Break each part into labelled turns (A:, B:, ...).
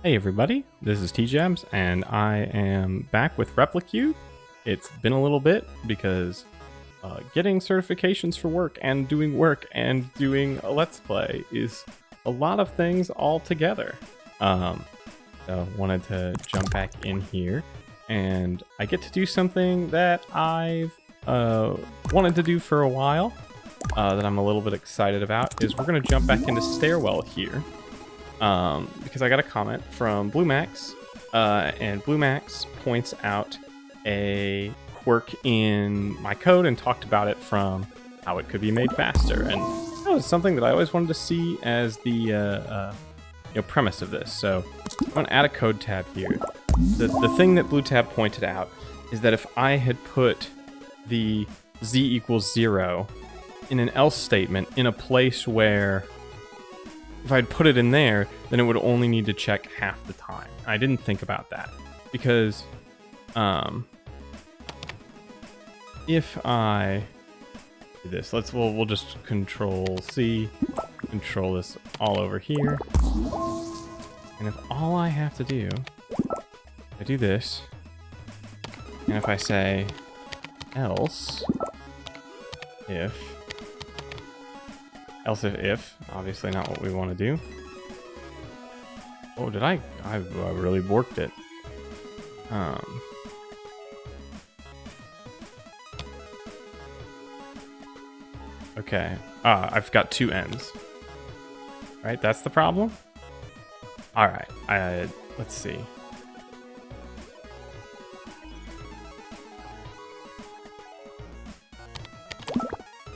A: Hey everybody, this is TJabs, and I am back with Replicube. It's been a little bit because getting certifications for work and doing a Let's Play is a lot of things all together. So wanted to jump back in here, and I get to do something that I've wanted to do for a while, that I'm a little bit excited about, is we're going to jump back into Stairwell here. Because I got a comment from Blue Max, and Blue Max points out a quirk in my code and talked about it from how it could be made faster. And that was something that I always wanted to see as the premise of this. So I'm going to add a code tab here. The thing that Blue Tab pointed out is that if I had put the z equals 0 in an else statement in a place where if I'd put it in there, then it would only need to check half the time. I didn't think about that because if I do this, we'll just Control C, control this all over here, and if all I have to do, I do this, and if I say else if, obviously not what we want to do. Oh, did I really borked it. Okay. I've got two ends. Right, that's the problem? Alright, let's see.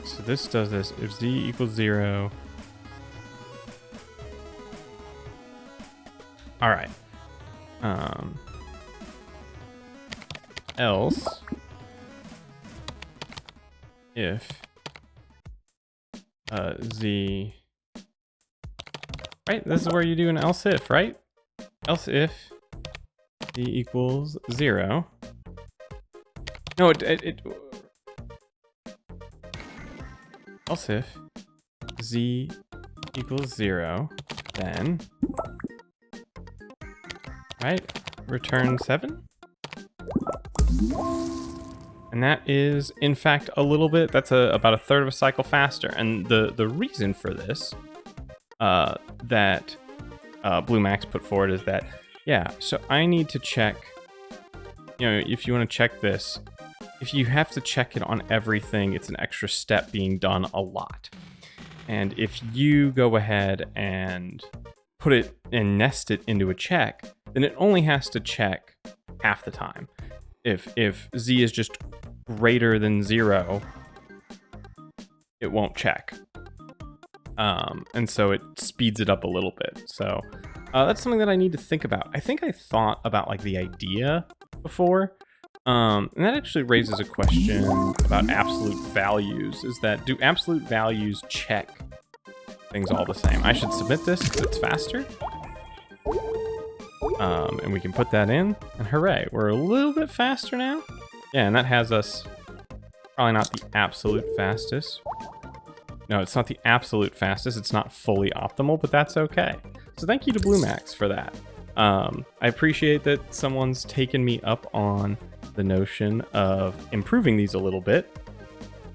A: So this does this, if z equals 0. Alright. Else if z, right? This is where you do an else if, right? Else if z equals 0. No, else if z equals 0, then, right, return 7. And that is, in fact, a little bit, that's about a third of a cycle faster. And the reason for this that Blue Max put forward is that, yeah, so I need to check, if you want to check this, if you have to check it on everything, it's an extra step being done a lot. And if you go ahead and put it and nest it into a check, then it only has to check half the time. If z is just greater than 0, it won't check. And so it speeds it up a little bit. So that's something that I need to think about. I think I thought about like the idea before. And that actually raises a question about absolute values, is that do absolute values check things all the same? I should submit this because it's faster. And we can put that in, and hooray, we're a little bit faster now. Yeah, and that has us probably not the absolute fastest. No, it's not the absolute fastest. It's not fully optimal, but that's okay. So thank you to Blue Max for that. I appreciate that someone's taken me up on the notion of improving these a little bit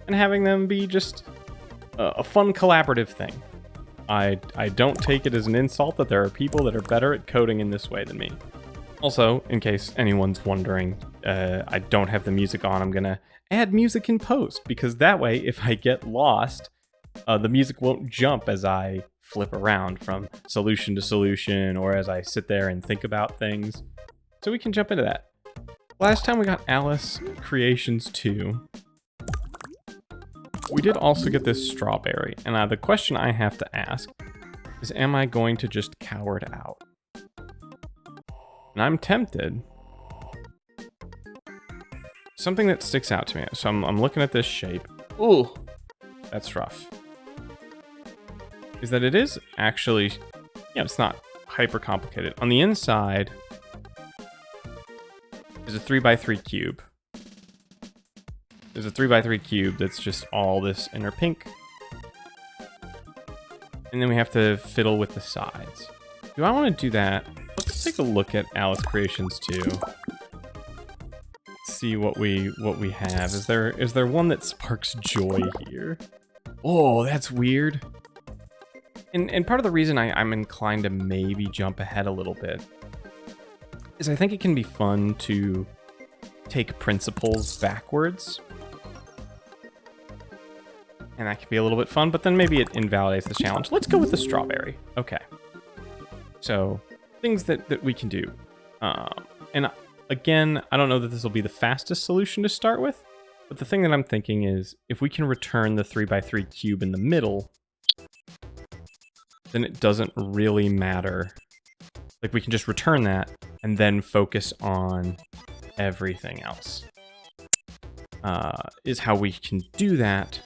A: and having them be just a fun collaborative thing. I don't take it as an insult that there are people that are better at coding in this way than me. Also, in case anyone's wondering, I don't have the music on. I'm gonna add music in post, because that way, if I get lost, the music won't jump as I flip around from solution to solution, or as I sit there and think about things. So we can jump into that. Last time we got Alice Creations 2. We did also get this strawberry, and the question I have to ask is, am I going to just cower it out? And I'm tempted. Something that sticks out to me. So I'm looking at this shape. Ooh, that's rough. Is that it is actually, it's not hyper complicated. On the inside is a 3x3 cube. There's a 3x3 cube that's just all this inner pink. And then we have to fiddle with the sides. Do I want to do that Let's take a look at Alice Creations 2. See what we have. Is there one that sparks joy here? Oh, that's weird. And part of the reason I'm inclined to maybe jump ahead a little bit is I think it can be fun to take principles backwards. And that can be a little bit fun, but then maybe it invalidates the challenge. Let's go with the strawberry. Okay. So, things that we can do. And again, I don't know that this will be the fastest solution to start with, but the thing that I'm thinking is if we can return the 3x3 cube in the middle, then it doesn't really matter. Like, we can just return that and then focus on everything else. Is how we can do that.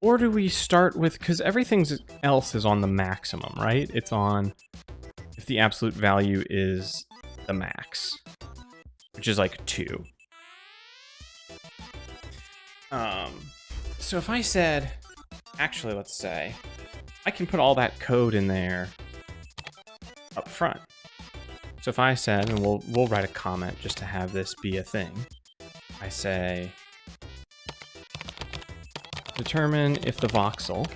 A: Or do we start with, because everything else is on the maximum, right? It's on if the absolute value is the max, which is like 2. So if I said, actually, let's say, I can put all that code in there up front. So if I said, and we'll write a comment just to have this be a thing. I say, determine if the voxel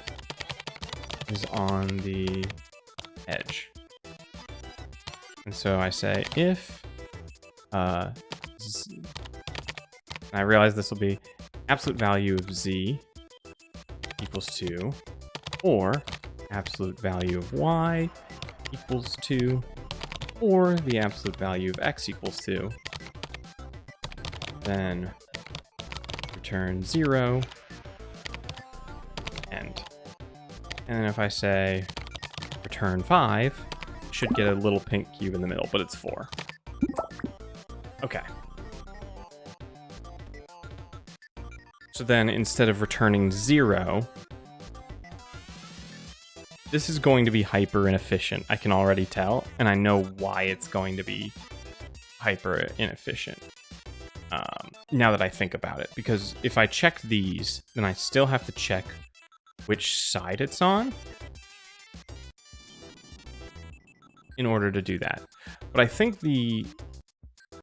A: is on the edge. And so I say if, and I realize this will be absolute value of z equals 2, or absolute value of y equals 2, or the absolute value of x equals 2. Then return 0, end. And then if I say return 5, should get a little pink cube in the middle, but it's 4. Okay. So then instead of returning 0, this is going to be hyper inefficient. I can already tell, and I know why it's going to be hyper inefficient. Now that I think about it, because if I check these, then I still have to check which side it's on in order to do that. But I think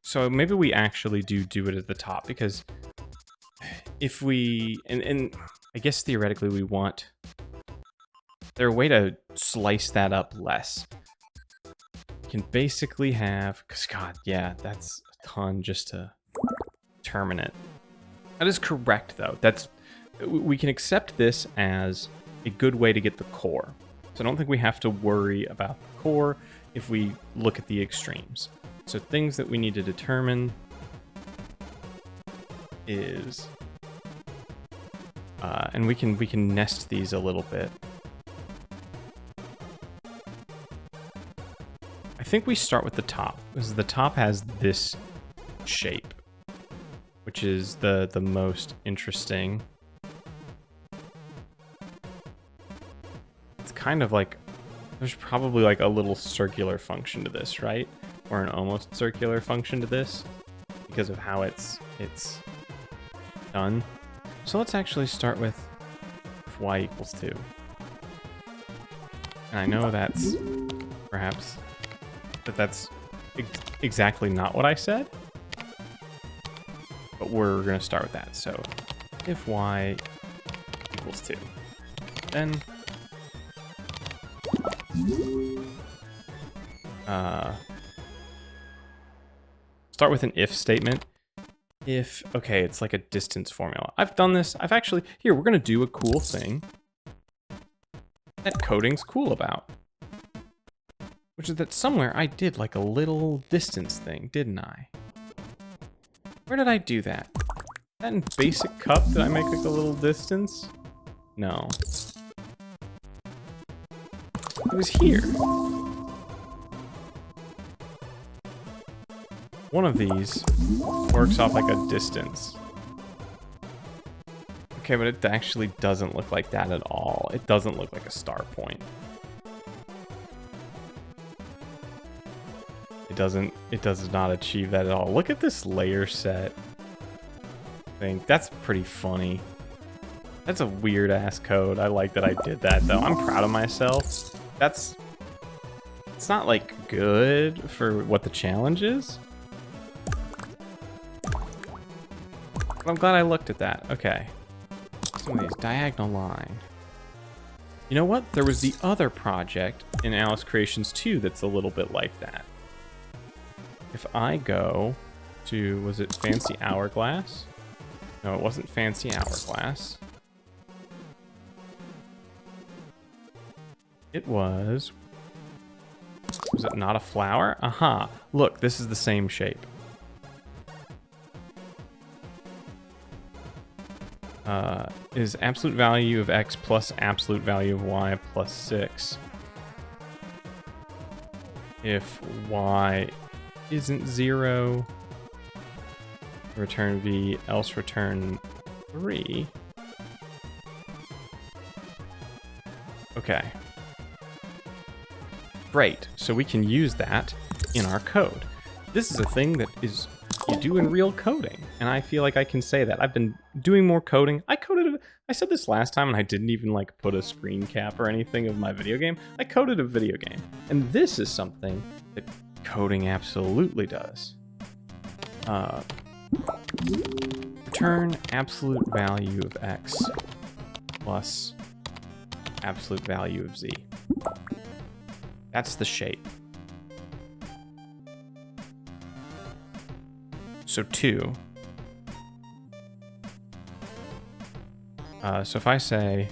A: so maybe we actually do it at the top, because if we, and I guess theoretically we want, there's a way to slice that up less. You can basically have, because God, yeah, that's a ton just to determine it. That is correct though. We can accept this as a good way to get the core. So I don't think we have to worry about the core if we look at the extremes. So things that we need to determine is, and we can nest these a little bit. I think we start with the top, because the top has this shape, which is the most interesting. It's kind of like, there's probably like a little circular function to this, right? Or an almost circular function to this because of how it's done. So let's actually start with y equals 2. And I know that's perhaps that's exactly not what I said, but we're going to start with that. So if y equals 2, then start with an if statement. If, okay, it's like a distance formula. I've done this. Here, we're going to do a cool thing that coding's cool about, which is that somewhere I did like a little distance thing, didn't I? Where did I do that? That in basic cup, did I make like a little distance? No. It was here. One of these works off like a distance. Okay, but it actually doesn't look like that at all. It doesn't look like a star point. It does not achieve that at all. Look at this layer set thing. That's pretty funny. That's a weird ass code. I like that I did that though. I'm proud of myself. It's not like good for what the challenge is. But I'm glad I looked at that. Okay. Some of these diagonal line. You know what? There was the other project in Alice Creations 2 that's a little bit like that. If I go to, was it Fancy Hourglass? No, it wasn't Fancy Hourglass. It was it not a flower? Aha. Look, this is the same shape. Is absolute value of x plus absolute value of y plus 6. If y isn't 0, return v, else return 3. Okay. Great, so we can use that in our code. This is a thing that is you do in real coding, and I feel like I can say that. I've been doing more coding. I said this last time, and I didn't even like put a screen cap or anything of my video game. I coded a video game, and this is something that coding absolutely does. Return absolute value of x plus absolute value of z. That's the shape. So 2. So if I say,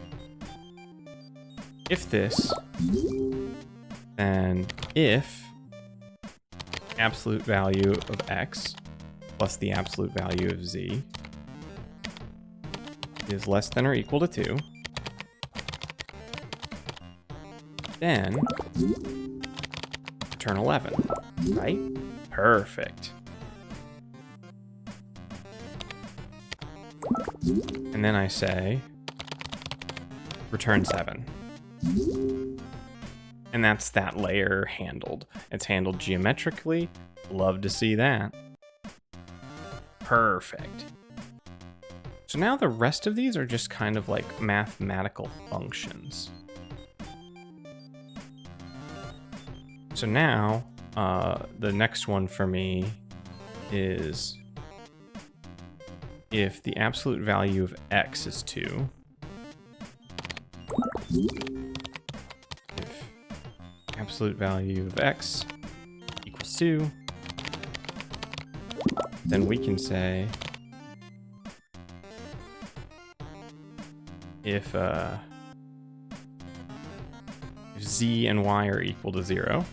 A: if this, then if absolute value of x plus the absolute value of z is less than or equal to 2, then return 11, right? Perfect. And then I say, return 7. And that's that layer handled. It's handled geometrically. Love to see that. Perfect. So now the rest of these are just kind of like mathematical functions. So now, the next one for me is if the absolute value of x is 2, if absolute value of x equals 2, then we can say if z and y are equal to 0,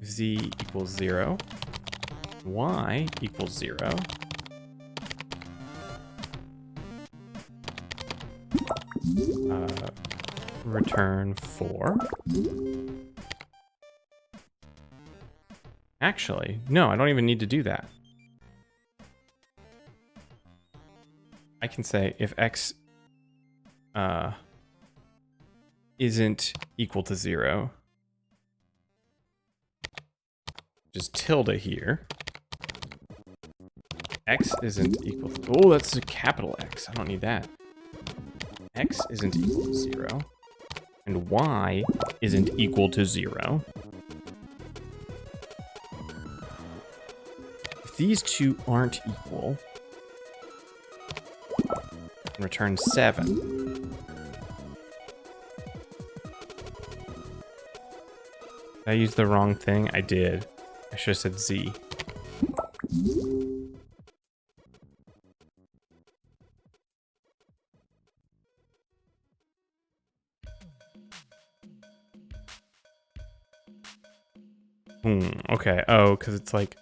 A: z equals 0, y equals 0, return 4. Actually, no, I don't even need to do that. I can say if x isn't equal to 0, just tilde here. X isn't equal to, oh, that's a capital X. I don't need that. X isn't equal to 0, and y isn't equal to 0. If these two aren't equal, return 7. Did I use the wrong thing? I did. I should have said z. Okay. Oh, because it's like...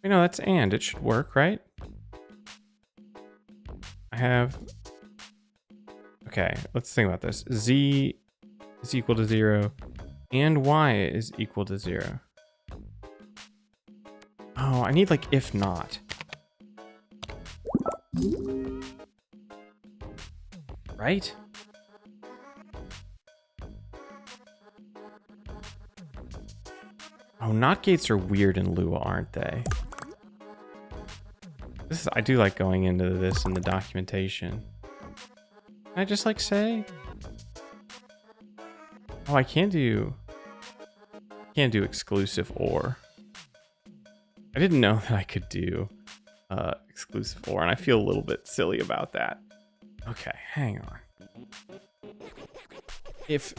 A: You know, that's and. It should work, right? I have... Okay, let's think about this. Z is equal to 0, and y is equal to 0. Oh, I need, like, if not. Right? Oh, not gates are weird in Lua, aren't they? I do like going into this in the documentation. Can I just, like, say Oh, I can't do exclusive or. I didn't know that I could do exclusive or, and I feel a little bit silly about that. Okay, hang on. If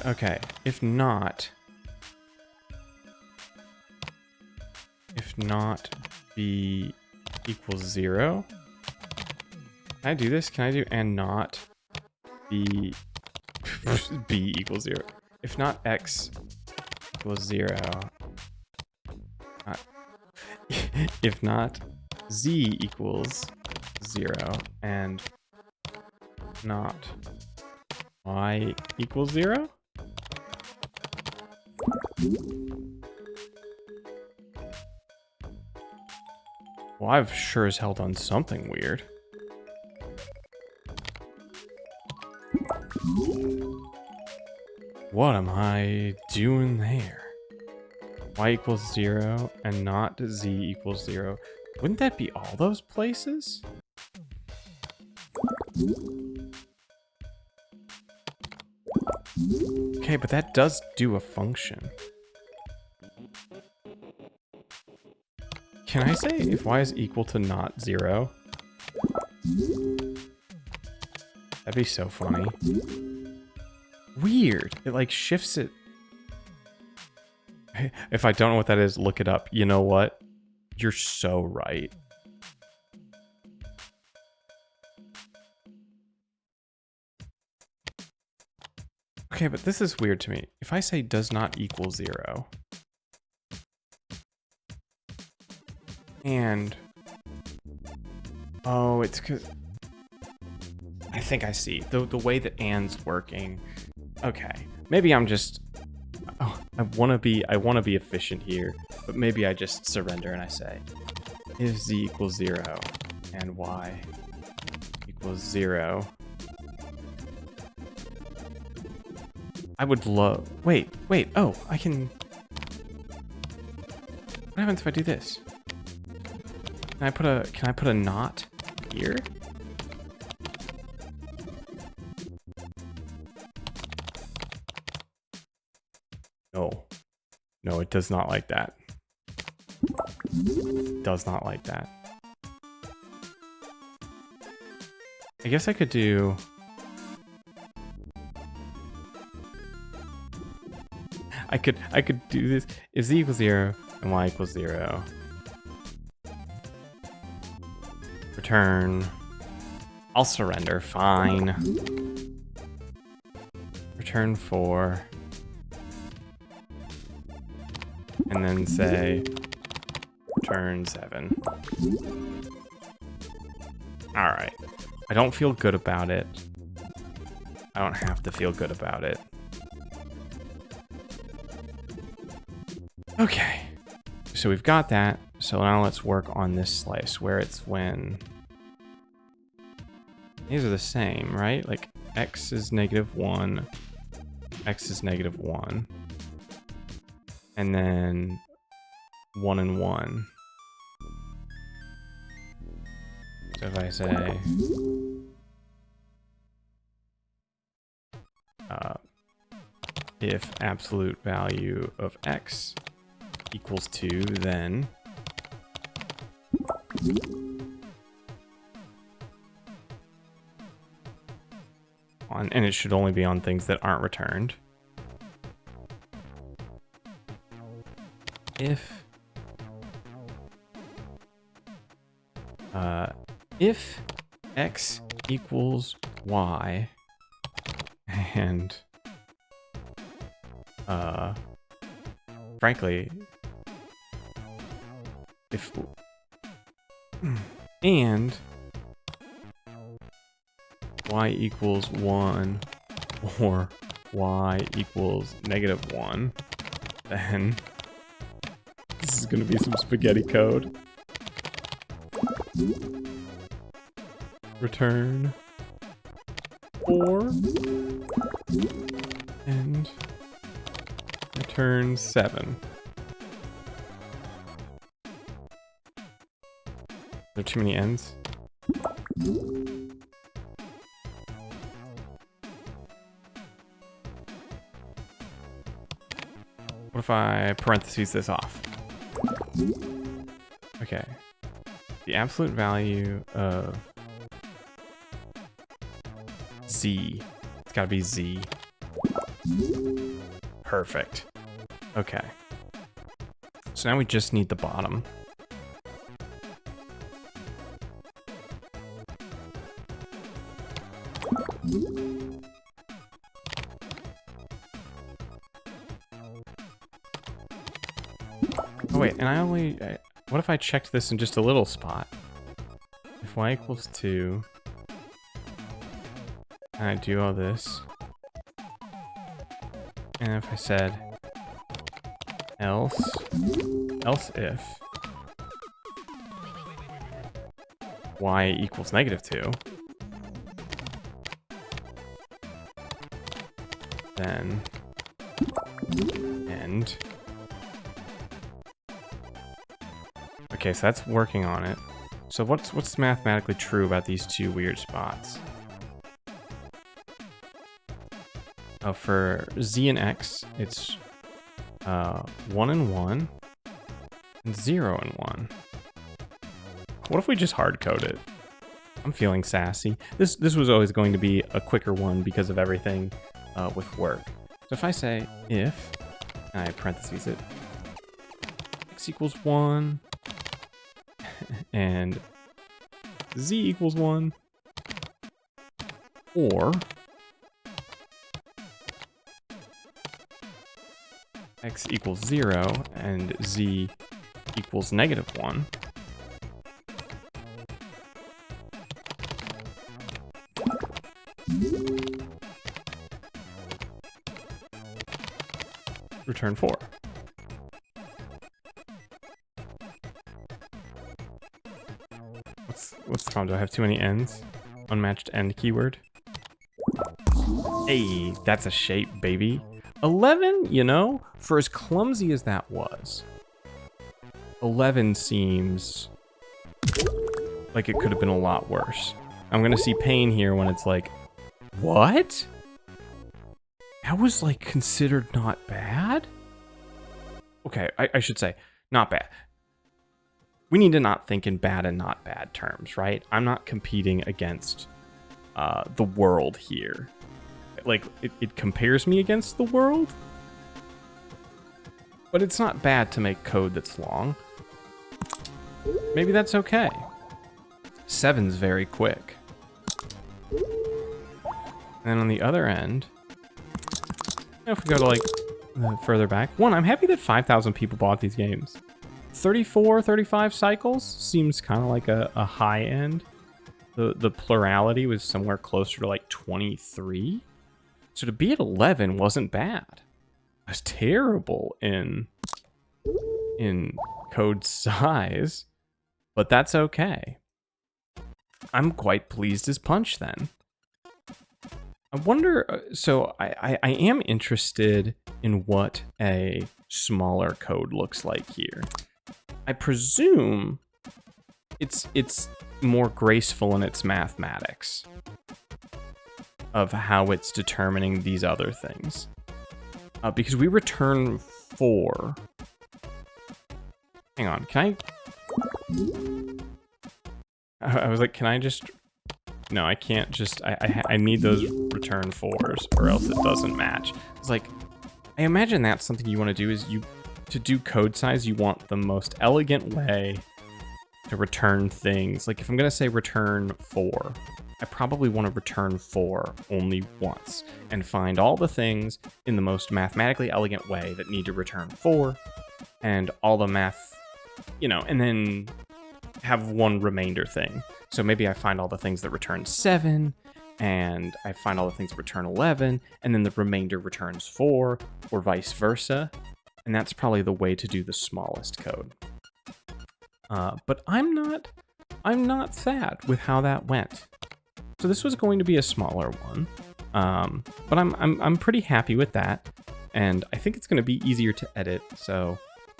A: not b equals 0. Can I do this? Can I do and not b b equals 0? If not x equals 0. If not z equals 0 and not y equals 0? Well, I've sure as hell done something weird. What am I doing there? Y equals 0 and not z equals 0. Wouldn't that be all those places? Okay, but that does do a function. Can I say if y is equal to not 0? That'd be so funny. Weird. It like shifts it. If I don't know what that is, look it up. You know what? You're so right. Okay, but this is weird to me. If I say does not equal 0, and oh, it's because I think I see the way that and's working. Okay, maybe I'm just I want to be efficient here, but maybe I just surrender and I say if z equals 0 and y equals 0. I would love. Wait. Oh, I can. What happens if I do this? Can I put a not here? No, it does not like that. It does not like that. I guess I could do. I could do this if z equals 0 and y equals 0. Return. I'll surrender, fine. Return 4. And then say return 7. Alright. I don't feel good about it. I don't have to feel good about it. Okay, so we've got that. So now let's work on this slice where it's when these are the same, right? Like x is -1, x is -1, and then 1 and 1. So if I say if absolute value of x equals 2, then and it should only be on things that aren't returned. If x equals y and frankly, if and y equals 1 or y equals -1, then this is going to be some spaghetti code. Return 4 and return 7. There are too many ends. What if I parentheses this off? Okay. The absolute value of Z. It's gotta be Z. Perfect. Okay. So now we just need the bottom. Oh wait, and what if I checked this in just a little spot? If y equals 2, and I do all this, and if I said else if y equals -2, then end. Okay, so that's working on it. So what's mathematically true about these two weird spots? For z and x, it's 1 and 1 and 0 and 1. What if we just hard code it? I'm feeling sassy. This was always going to be a quicker one because of everything with work. So if I say if, and I parentheses it, x equals 1 and z equals 1, or x equals 0 and z equals -1. Return 4. What's the problem? Do I have too many ends? Unmatched end keyword. Hey, that's a shape, baby. 11, you know, for as clumsy as that was, 11 seems like it could have been a lot worse. I'm gonna see pain here when it's like, what? That was like considered not bad? Okay, I should say, not bad. We need to not think in bad and not bad terms, right? I'm not competing against the world here. Like, it compares me against the world, but it's not bad to make code that's long. Maybe that's okay. 7's very quick. And on the other end, if we go to like further back, I'm happy that 5,000 people bought these games. 34, 35 cycles seems kind of like a high end. The plurality was somewhere closer to like 23. So to be at 11 wasn't bad. I was terrible in code size, but that's okay. I'm quite pleased as punch then. I wonder, so I am interested in what a smaller code looks like here. I presume it's more graceful in its mathematics of how it's determining these other things. Because we return 4. Hang on, can I was like, can I just... No, I can't just... I need those return 4s or else it doesn't match. It's like, I imagine that's something you want to do is to do code size, you want the most elegant way to return things. Like if I'm going to say return 4, I probably want to return 4 only once and find all the things in the most mathematically elegant way that need to return 4 and all the math, you know, and then have one remainder thing. So maybe I find all the things that return 7 and I find all the things that return 11 and then the remainder returns 4 or vice versa. And that's probably the way to do the smallest code. But I'm not sad with how that went. So this was going to be a smaller one, but I'm pretty happy with that, and I think it's going to be easier to edit. So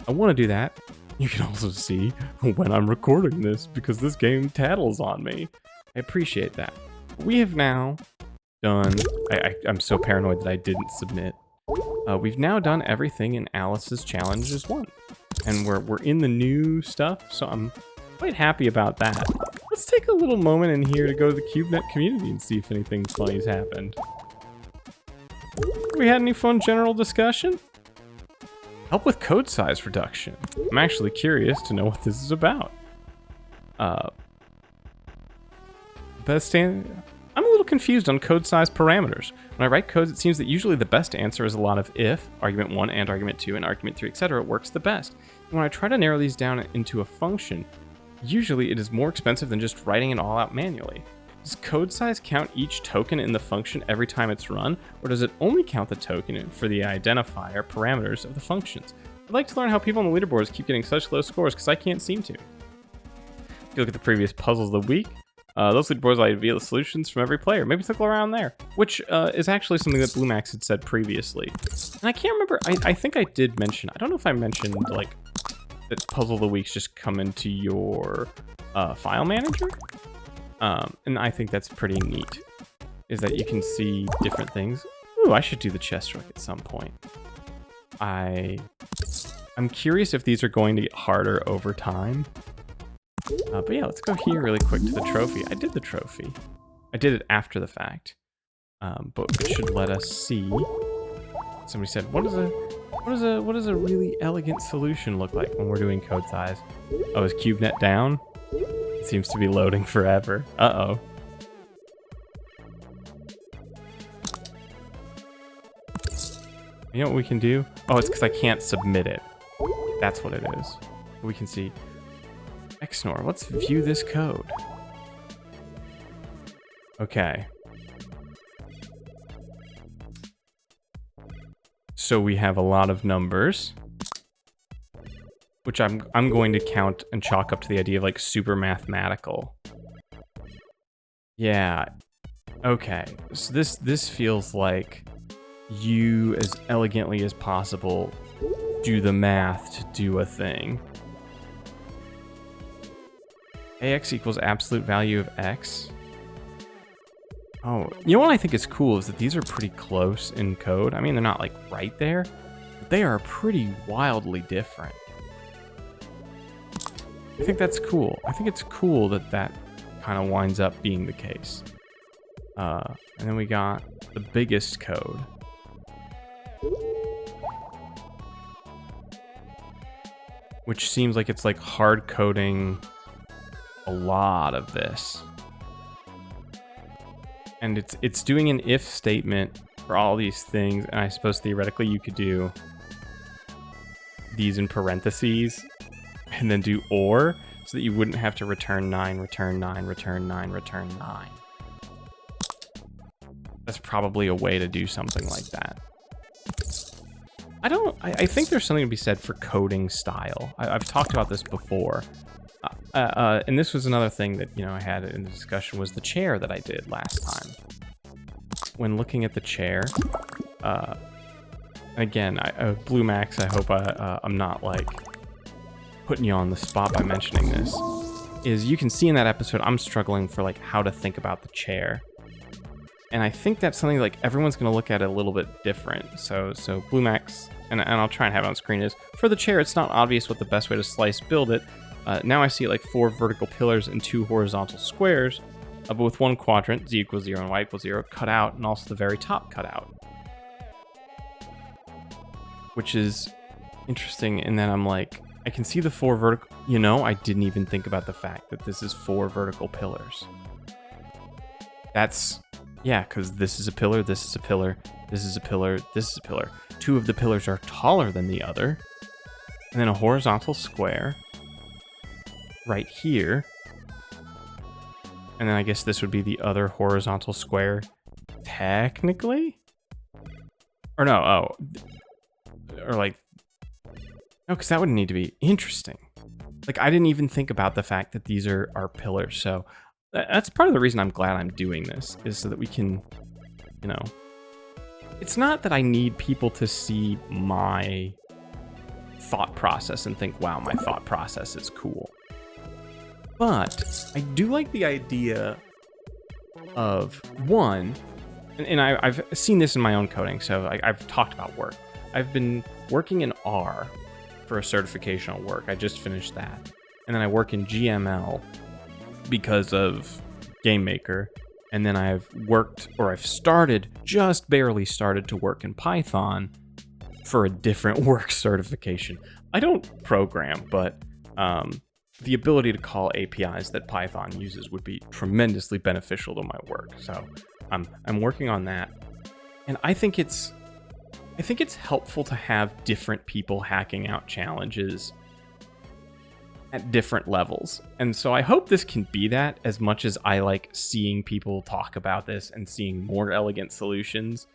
A: I want to do that. You can also see when I'm recording this because this game tattles on me. I appreciate that. We have now done. I'm so paranoid that I didn't submit. We've now done everything in Alice's Challenges 1. And we're in the new stuff, so I'm quite happy about that. Let's take a little moment in here to go to the CubeNet community and see if anything funny's happened. We had any fun general discussion? Help with code size reduction. I'm actually curious to know what this is about. I'm a little confused on code size parameters. When I write codes, it seems that usually the best answer is a lot of if, argument 1 and argument 2 and argument 3, etc. works the best. And when I try to narrow these down into a function, usually it is more expensive than just writing it all out manually. Does code size count each token in the function every time it's run, or does it only count the token for the identifier parameters of the functions? I'd like to learn how people on the leaderboards keep getting such low scores, because I can't seem to. If you look at the previous puzzles of the week, those leaderboards I reveal the solutions from every player. Maybe click around there, which is actually something that BlueMax had said previously. And I can't remember, I think I did mention, I don't know if I mentioned like that puzzle of the weeks just come into your file manager. And I think that's pretty neat, is that you can see different things. Ooh, I should do the chest truck at some point. I'm curious if these are going to get harder over time. But yeah, let's go here really quick to the trophy. I did the trophy. I did it after the fact. But it should let us see. Somebody said, what does a really elegant solution look like when we're doing code size? Oh, is CubeNet down? It seems to be loading forever. Uh-oh. You know what we can do? Oh, it's because I can't submit it. That's what it is. We can see XNOR. Let's view this code. Okay. So we have a lot of numbers, which I'm going to count and chalk up to the idea of like super mathematical. Yeah. Okay. So this feels like you, as elegantly as possible, do the math to do a thing. AX equals absolute value of X. Oh, you know what I think is cool is that these are pretty close in code. I mean, they're not like right there, but they are pretty wildly different. I think that's cool. I think it's cool that that kind of winds up being the case. And then we got the biggest code. Which seems like it's like hard coding a lot of this. And it's doing an if statement for all these things, and I suppose theoretically you could do these in parentheses and then do or, so that you wouldn't have to return 9, return 9, return 9, return 9. That's probably a way to do something like that. I think there's something to be said for coding style. I've talked about this before. And this was another thing that, you know, I had in the discussion was the chair that I did last time. When looking at the chair, again, BlueMax, I hope I'm not like putting you on the spot by mentioning this, is you can see in that episode, I'm struggling for like how to think about the chair. And I think that's something like everyone's going to look at it a little bit different. So BlueMax, and I'll try and have it on screen, is for the chair, it's not obvious what the best way to slice build it. Now I see like 4 vertical pillars and 2 horizontal squares, but with 1 quadrant, z equals 0 and y equals 0, cut out, and also the very top cut out. Which is interesting in that I'm like, I can see the 4 vertical, you know, I didn't even think about the fact that this is 4 vertical pillars. That's, yeah, because this is a pillar, this is a pillar, this is a pillar, this is a pillar. 2 of the pillars are taller than the other. And then a horizontal square right here. And then I guess this would be the other horizontal square, technically? Or no, oh. Or like, no, because that would need to be interesting. Like, I didn't even think about the fact that these are pillars, so that's part of the reason I'm glad I'm doing this, is so that we can, you know, it's not that I need people to see my thought process and think, wow, my thought process is cool. But I do like the idea of, one, and I've seen this in my own coding, so I've talked about work. I've been working in R for a certificational work. I just finished that. And then I work in GML because of GameMaker. And then I've just barely started to work in Python for a different work certification. I don't program, but the ability to call APIs that Python uses would be tremendously beneficial to my work. So I'm working on that. And I think it's helpful to have different people hacking out challenges at different levels. And so I hope this can be that, as much as I like seeing people talk about this and seeing more elegant solutions.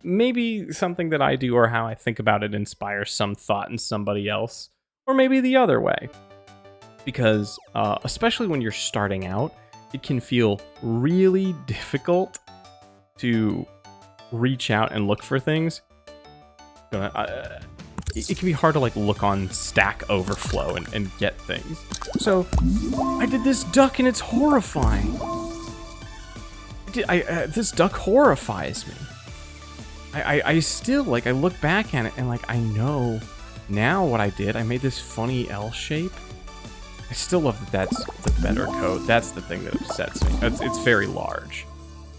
A: Maybe something that I do or how I think about it inspires some thought in somebody else, or maybe the other way. Because especially when you're starting out, it can feel really difficult to reach out and look for things. It can be hard to like look on Stack Overflow and get things. So I did this duck and it's horrifying. This duck horrifies me. I still, like, I look back at it and like I know now what I did. I made this funny L shape. I still love that that's the better code. That's the thing that upsets me. It's very large.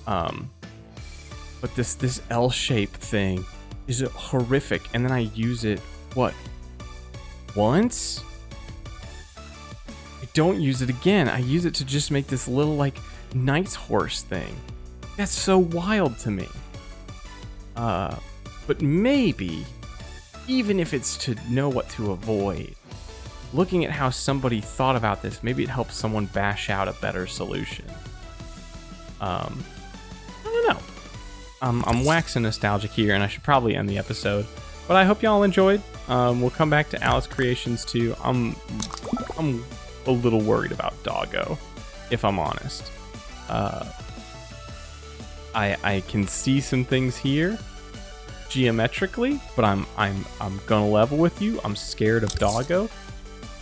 A: But this L shape thing is horrific, and then I use it, what, once? I don't use it again. I use it to just make this little, like, nice horse thing. That's so wild to me. But maybe, even if it's to know what to avoid, looking at how somebody thought about this, maybe it helps someone bash out a better solution. I don't know. I'm waxing nostalgic here, and I should probably end the episode. But I hope y'all enjoyed. We'll come back to Alice Creations 2. I'm a little worried about Doggo, if I'm honest. I can see some things here geometrically, but I'm gonna level with you. I'm scared of Doggo.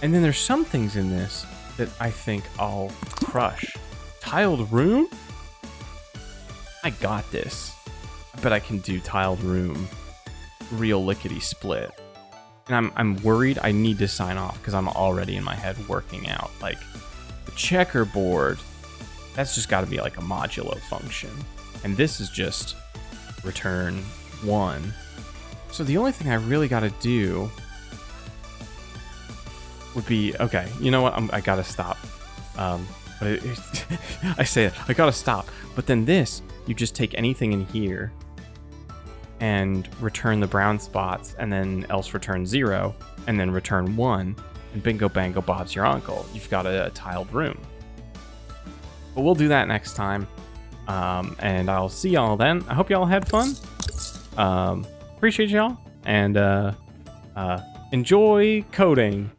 A: And then there's some things in this that I think I'll crush. Tiled room? I got this. I bet I can do tiled room real lickety split. And I'm worried I need to sign off because I'm already in my head working out. Like, the checkerboard, that's just got to be like a modulo function. And this is just return 1. So the only thing I really got to do would be, okay, you know what? I got to stop. But I say it, I got to stop. But then this, you just take anything in here and return the brown spots, and then else return 0, and then return 1, and bingo bango Bob's your uncle. You've got a tiled room. But we'll do that next time, and I'll see y'all then. I hope y'all had fun. Appreciate y'all, and enjoy coding.